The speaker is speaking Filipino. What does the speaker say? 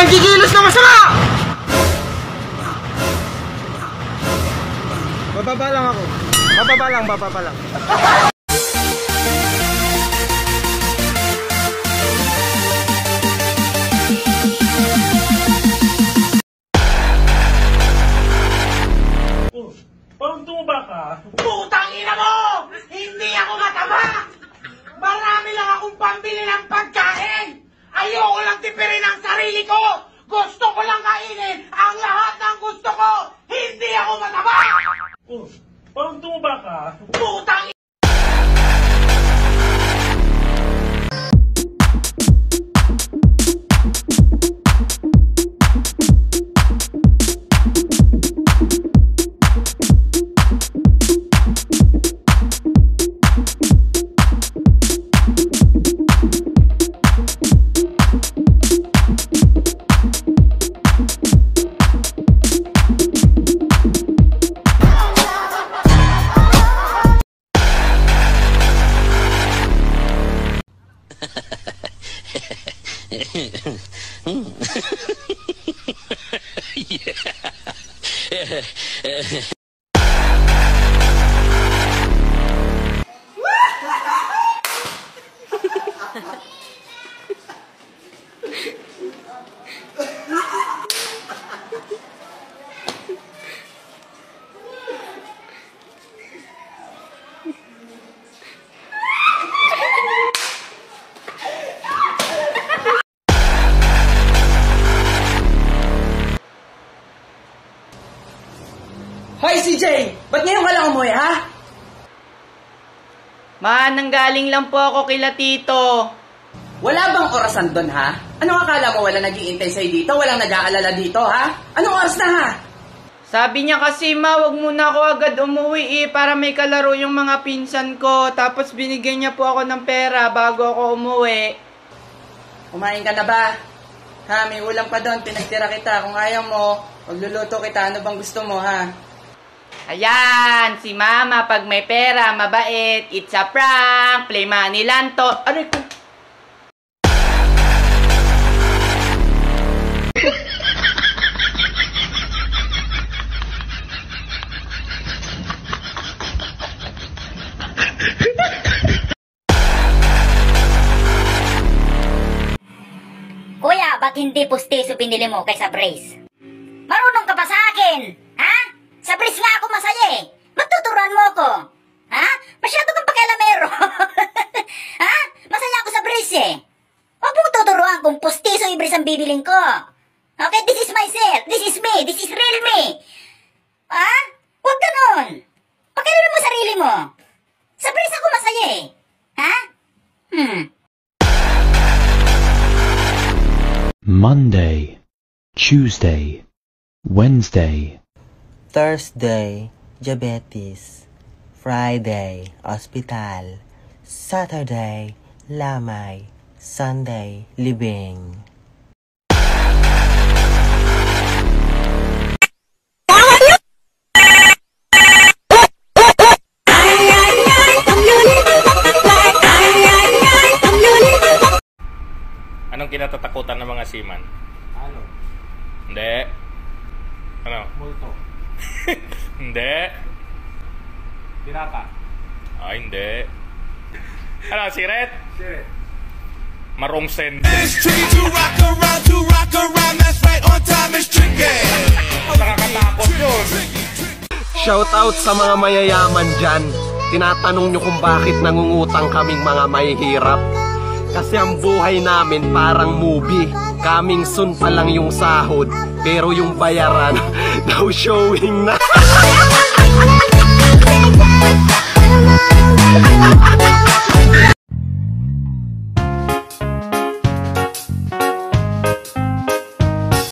nagkikilos na masama! Bababa lang ako. Bababa lang. Parang tumaba ka? Putang ina mo! Hindi ako mataba! Marami lang akong pambili ng pagkain! Ayoko lang tipirin ang sarili ko! Gusto ko lang kainin ang lahat ng gusto ko! Hindi ako mataba! Parang tumaba ka? Putang ina! Hoy, CJ! Ba't ngayon ka lang umuwi, ha? Ma, nanggaling lang po ako kila Tito. Wala bang orasan doon, ha? Anong akala mo wala nag-iintay sa'yo dito? Walang nag-aalala dito, ha? Anong oras na, ha? Sabi niya kasi, Ma, wag muna ako agad umuwi para may kalaro yung mga pinsan ko. Tapos binigyan niya po ako ng pera bago ako umuwi. Kumain ka na ba? Ha, may ulam pa doon. Pinagtira kita. Kung ayaw mo, magluluto kita. Ano bang gusto mo, ha? Ayan, si Mama pag may pera, mabait. It's a prank, play money lang to. Aray ko. Kuya, ba't hindi pustiso pinili mo kaysa brace? Marunong ka pa sa akin, ha? Sa brace nga ako masaya eh. Magtuturuan mo ako. Ha? Masyado kang pakialamero. Ha? Masaya ako sa brace eh. Huwag mong tuturuan kung pustiso yung brace ang bibiling ko. Okay, this is myself. This is me. This is real me. Ha? Huwag ganon. Pakialaman mo sarili mo. Sa brace ako masaya eh. Ha? Monday, Tuesday, Wednesday, Thursday, diabetes. Friday, ospital. Saturday, lamay. Sunday, libing. Anong kinatatakutan ng mga seaman? Ano? Hindi. Ano? Multo. Hindi. Pirata. Hindi. Ano, siret? Siret. Marungsen. Nakakatakot yun. Shout out sa mga mayayaman dyan. Tinatanong nyo kung bakit nangungutang kaming mga mahihirap. Kasi ang buhay namin parang movie. Coming soon pa lang yung sahod. Pero yung bayaran daw showing na.